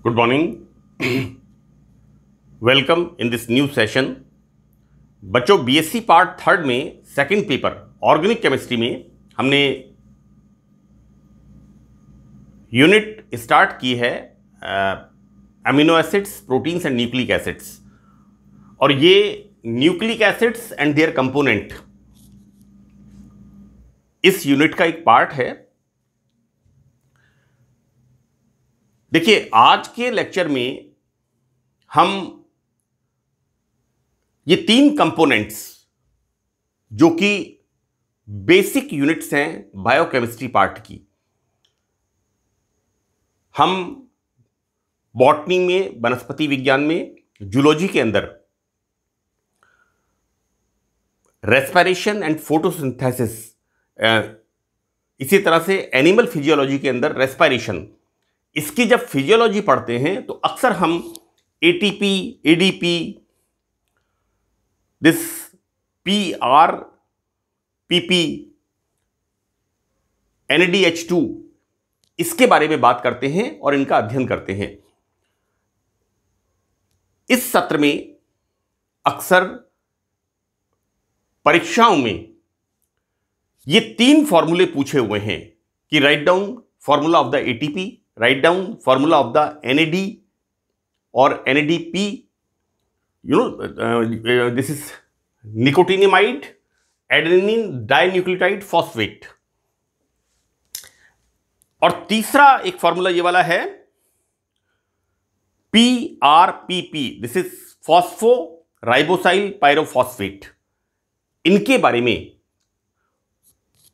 Good morning, welcome in this new session. बच्चों, BSc part third में second paper organic chemistry में हमने unit start की है amino acids, proteins and nucleic acids. और ये nucleic acids and their component इस यूनिट का एक पार्ट है। देखिए, आज के लेक्चर में हम ये तीन कंपोनेंट्स जो कि बेसिक यूनिट्स हैं बायोकेमिस्ट्री पार्ट की, हम बॉटनी में, वनस्पति विज्ञान में, जूलॉजी के अंदर रेस्पिरेशन एंड फोटोसिंथेसिस, इसी तरह से एनिमल फिजियोलॉजी के अंदर रेस्पिरेशन, इसकी जब फिजियोलॉजी पढ़ते हैं तो अक्सर हम ATP, ADP, this PR, PP, NADH2, इसके बारे में बात करते हैं और इनका अध्ययन करते हैं। इस सत्र में अक्सर परीक्षाओं में ये तीन फॉर्मूले पूछे हुए हैं कि write down formula of the ATP, write down formula of the NAD और NADP, this is nicotinamide adenine dinucleotide phosphate. और तीसरा एक फॉर्मूला ये वाला है PRPP, this is phosphoribosyl pyrophosphate. इनके बारे में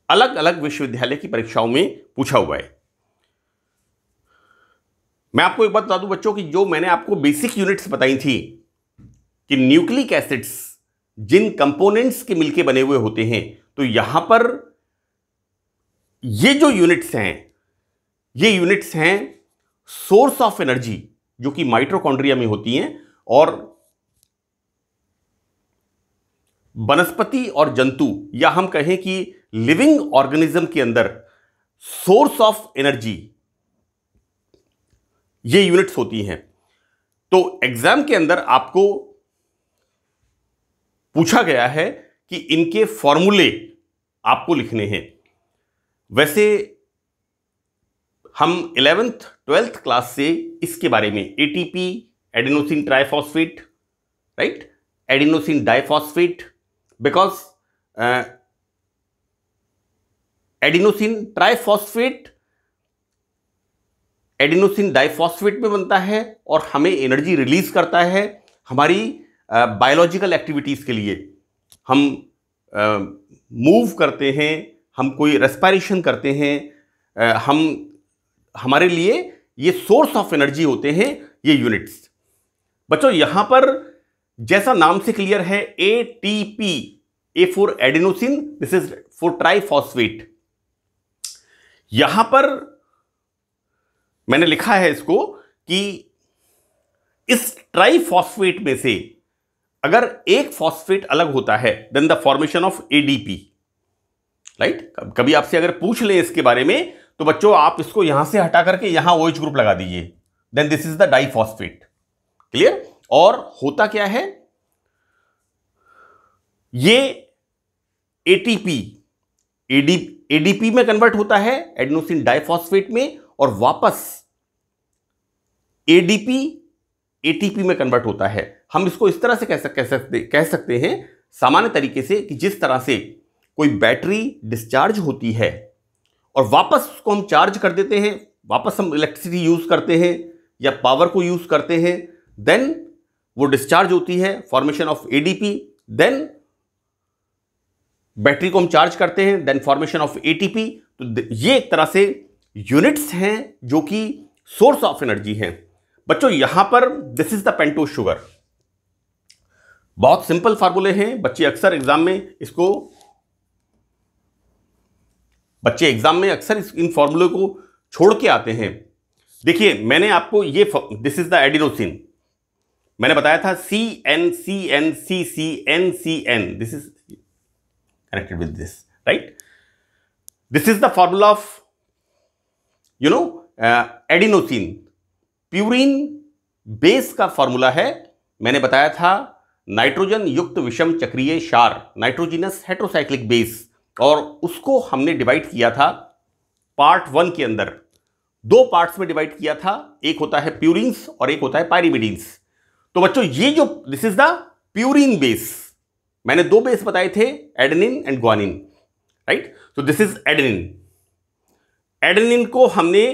अलग अलग विश्वविद्यालय की परीक्षाओं में पूछा हुआ है। मैं आपको एक बात बता दूं बच्चों कि जो मैंने आपको बेसिक यूनिट्स बताई थी कि न्यूक्लिक एसिड्स जिन कंपोनेंट्स के मिलके बने हुए होते हैं, तो यहां पर ये जो यूनिट्स हैं, ये यूनिट्स हैं सोर्स ऑफ एनर्जी, जो कि माइटोकॉन्ड्रिया में होती हैं। और वनस्पति और जंतु, या हम कहें कि लिविंग ऑर्गेनिज्म के अंदर सोर्स ऑफ एनर्जी ये यूनिट्स होती हैं। तो एग्जाम के अंदर आपको पूछा गया है कि इनके फॉर्मूले आपको लिखने हैं। वैसे हम 11th 12th क्लास से इसके बारे में ATP, adenosine triphosphate, right, adenosine diphosphate, because adenosine triphosphate adenosine diphosphate में बनता है और हमें एनर्जी रिलीज करता है हमारी बायोलॉजिकल एक्टिविटीज के लिए। हम मूव करते हैं, हम कोई रेस्पिरेशन करते हैं, हमारे लिए ये सोर्स ऑफ एनर्जी होते हैं ये यूनिट्स। बच्चों, यहां पर जैसा नाम से क्लियर है, ATP, A for adenosine, this is for triphosphate. यहां पर मैंने लिखा है इसको कि इस ट्राइफॉस्फेट में से अगर एक फॉस्फेट अलग होता है, then the formation of ADP, right. कभी आपसे अगर पूछ ले इसके बारे में तो बच्चों आप इसको यहां से हटा करके यहां OH ग्रुप लगा दीजिए, then this is the diphosphate. Clear? और होता क्या है, ये एटीपी एडीपी में कन्वर्ट होता है, एडेनोसिन डाइफॉस्फेट में, और वापस एडीपी एटीपी में कन्वर्ट होता है। हम इसको इस तरह से कह सकते हैं सामान्य तरीके से कि जिस तरह से कोई बैटरी डिस्चार्ज होती है और वापस उसको हम चार्ज कर देते हैं, वापस हम इलेक्ट्रिसिटी यूज करते हैं या पावर को यूज करते हैं, देन वो डिस्चार्ज होती है, formation of ADP, then battery को हम चार्ज करते हैं, देन फॉर्मेशन ऑफ एटीपी। तो ये एक तरह से यूनिट्स हैं जो कि सोर्स ऑफ एनर्जी हैं। बच्चों, यहां पर this is the pentose sugar. बहुत सिंपल फार्मूले हैं, बच्चे अक्सर एग्जाम में अक्सर इन फार्मूले को छोड़ के आते हैं। देखिए, मैंने आपको ये, दिस इज द एडिनोसिन, मैंने बताया था CNCNCCNCN, this is connected with this, right? This is the formula of adenosine, purine base का फॉर्मूला है, मैंने बताया था नाइट्रोजन युक्त विषम चक्रीय क्षार, नाइट्रोजिनस हेट्रोसाइक्लिक बेस, और उसको हमने डिवाइड किया था पार्ट 1 के अंदर, 2 पार्ट्स में डिवाइड किया था, एक होता है प्यूरिन्स और एक होता है पायरिमिडीन्स। तो बच्चों ये जो this is the purine base, मैंने 2 बेस बताए थे, एडेनिन एंड ग्वानिन, राइट। तो दिस इज एडेनिन। एडेनिन को हमने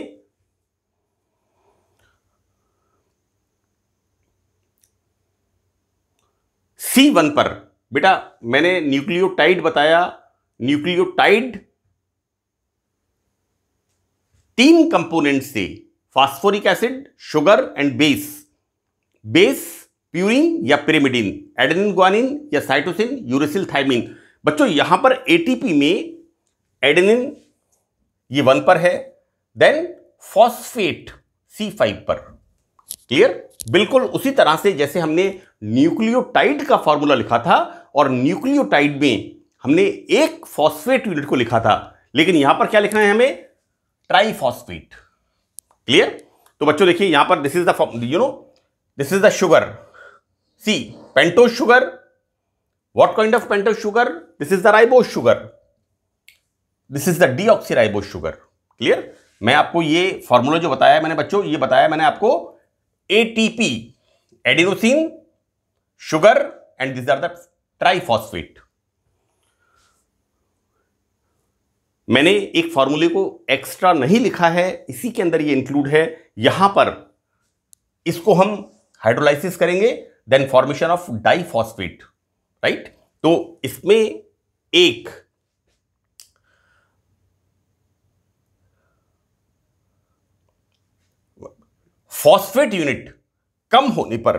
C1 पर, बेटा मैंने न्यूक्लियोटाइड बताया, न्यूक्लियोटाइड 3 कंपोनेंट से, phosphoric acid, sugar and base. Base purine या पिरिमिडिन, एडेनिन ग्वानिन या साइटोसिन यूरेसिल थायमिन। बच्चों यहां पर एटीपी में एडेनिन ये 1 पर है, देन फॉस्फेट C5 पर। क्लियर? बिल्कुल उसी तरह से जैसे हमने न्यूक्लियोटाइड का फॉर्मूला लिखा था और न्यूक्लियोटाइड में हमने एक फॉस्फेट यूनिट को लिखा था, लेकिन यहां पर क्या लिखना है हमें? ट्राइफॉस्फेट। क्लियर? तो बच्चों देखिए यहां पर this is the this is the sugar C, pentose sugar. What kind of pentose sugar? This is the ribose sugar, this is the deoxyribose sugar. Clear? मैं आपको ये फॉर्मूला जो बताया मैंने बच्चों, ये बताया मैंने आपको ATP, adenosine, sugar and this are the triphosphate. मैंने एक फॉर्मूले को एक्स्ट्रा नहीं लिखा है, इसी के अंदर ये इंक्लूड है। यहां पर इसको हम हाइड्रोलाइसिस करेंगे, then formation of diphosphate, right. तो इसमें एक फॉस्फेट यूनिट कम होने पर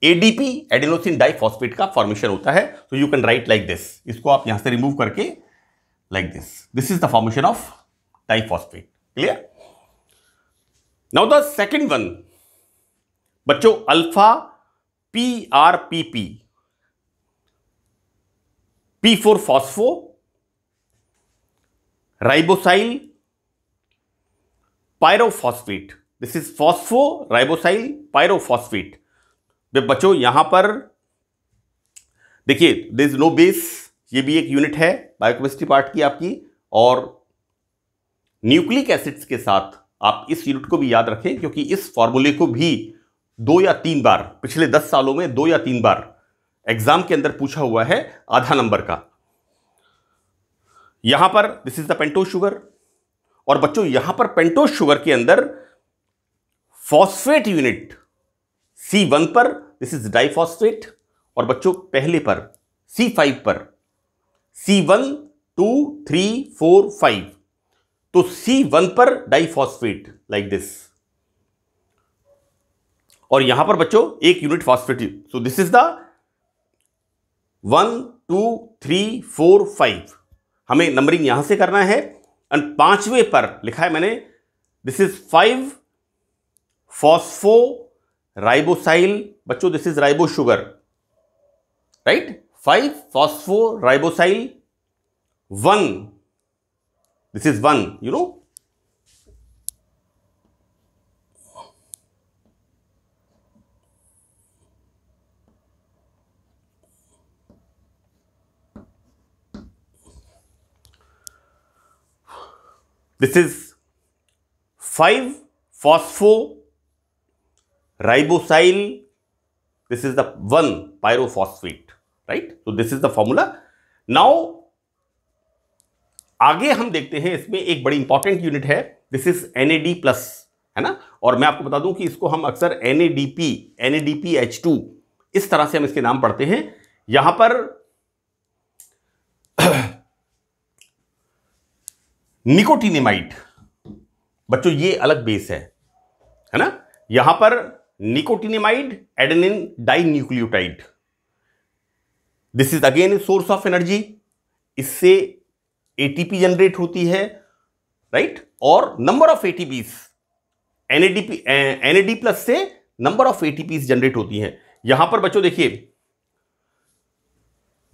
एडीपी, एडिनोसिन डाइफॉस्फेट का फॉर्मेशन होता है। तो you can write like this, इसको आप यहां से रिमूव करके like this is the formation of diphosphate. Clear? Now the second one, बच्चों alpha PRPP, P4 phosphoribosyl, pyrophosphate. This is phosphoribosyl pyrophosphate. बच्चों यहां पर देखिए देयर इज नो बेस, ये भी एक यूनिट है बायोकेमिस्ट्री पार्ट की आपकी, और न्यूक्लिक एसिड्स के साथ आप इस यूनिट को भी याद रखें, क्योंकि इस फॉर्मूले को भी 2 या 3 बार पिछले 10 सालों में 2 या 3 बार एग्जाम के अंदर पूछा हुआ है, आधा नंबर का। यहां पर this is the pentose sugar, और बच्चों यहां पर पेंटोज शुगर के अंदर फॉस्फेट यूनिट C1 पर, दिस इज डाइफॉस्फेट, और बच्चों पहले पर C5 पर C1 2 3 4 5, तो C1 पर डाइफॉस्फेट लाइक दिस, और यहां पर बच्चों एक unit phosphate. So this is the 1 2 3 4 5, हमें नंबरिंग यहां से करना है। एंड 5वें पर लिखा है मैंने, दिस इज 5 फॉस्फो राइबोसाइल। बच्चों this is ribose sugar, right. 5 phosphoribosyl 1, this is 1, you know. This is 5 phospho ribosyl, this is the 1 pyrophosphate, right? So this is the formula. Now आगे हम देखते हैं, इसमें एक बड़ी इंपॉर्टेंट यूनिट है, this is NAD plus, है ना। और मैं आपको बता दूं कि इसको हम अक्सर NADP, NADPH2 इस तरह से हम इसके नाम पढ़ते हैं। यहां पर निकोटिनेमाइड, बच्चों ये अलग बेस है ना। यहां पर nicotinamide adenine dinucleotide, this is again a source of energy, इससे एटीपी जनरेट होती है, राइट। और number of ATPs NAD plus से नंबर ऑफ एटीपीज जनरेट होती हैं। यहां पर बच्चों देखिए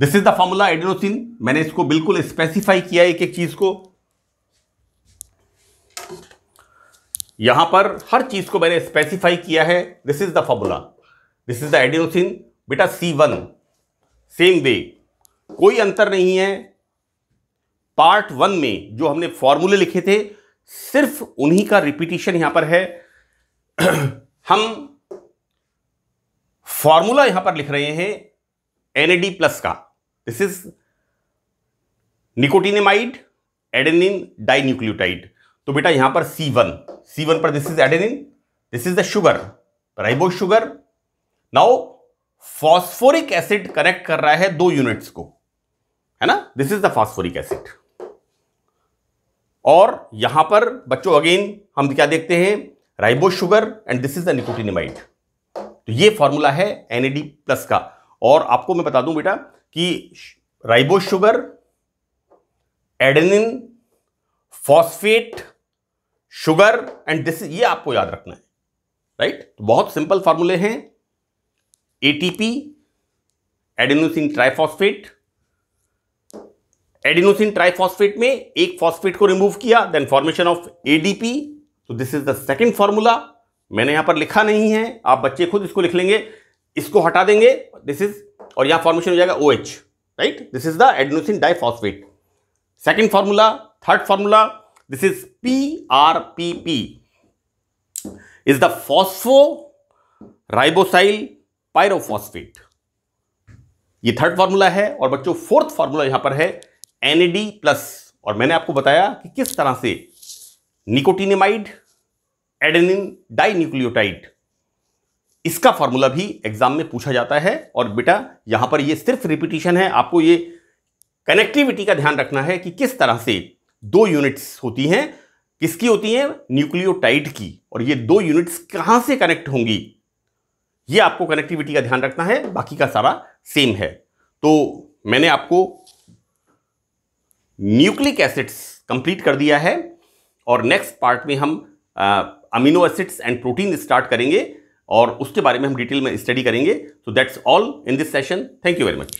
this is the formula adenosine, मैंने इसको बिल्कुल स्पेसिफाई किया एक एक चीज को। यहां पर हर चीज को मैंने स्पेसिफाई किया है। This is the formula, this is the adenosine बेटा C1, सेम वे, कोई अंतर नहीं है। पार्ट 1 में जो हमने फॉर्मूले लिखे थे सिर्फ उन्हीं का रिपीटिशन यहां पर है। हम फॉर्मूला यहां पर लिख रहे हैं NAD प्लस का। This is nicotinamide adenine dinucleotide. तो बेटा यहां पर C1 पर this is adenine, this is the sugar, ribose sugar. Now phosphoric acid connect कर रहा है 2 यूनिट्स को, है ना, this is the phosphoric acid. और यहां पर बच्चों अगेन हम क्या देखते हैं, ribose sugar and this is the nicotinamide. तो ये फॉर्मूला है NAD प्लस का। और आपको मैं बता दूं बेटा कि ribose sugar, adenine, phosphate, sugar and this, ये आपको याद रखना है, राइट। तो बहुत सिंपल फॉर्मूले हैं। ATP adenosine triphosphate, adenosine triphosphate में एक फॉस्फेट को रिमूव किया, देन फॉर्मेशन ऑफ ADP। तो this is the second formula. मैंने यहां पर लिखा नहीं है, आप बच्चे खुद इसको लिख लेंगे। इसको हटा देंगे, दिस इज, और यहां फॉर्मेशन हो जाएगा OH, right. This is the adenosine diphosphate, second formula. Third formula, this is PRPP, is the phosphoribosyl pyrophosphate. ये थर्ड फॉर्मूला है। और बच्चों फोर्थ फॉर्मूला यहां पर है NAD प्लस। और मैंने आपको बताया कि किस तरह से निकोटिनेमाइड एडेनिन डाइन्यूक्लियोटाइड, इसका फॉर्मूला भी एग्जाम में पूछा जाता है। और बेटा यहां पर ये सिर्फ रिपीटिशन है, आपको ये कनेक्टिविटी का ध्यान रखना है कि किस तरह से 2 यूनिट्स होती हैं, किसकी होती हैं, न्यूक्लियोटाइड की, और ये 2 यूनिट्स कहां से कनेक्ट होंगी, ये आपको कनेक्टिविटी का ध्यान रखना है, बाकी का सारा सेम है। तो मैंने आपको न्यूक्लिक एसिड्स कंप्लीट कर दिया है और नेक्स्ट पार्ट में हम amino acids and protein start करेंगे और उसके बारे में हम डिटेल में स्टडी करेंगे। So that's all in this session. Thank you very much.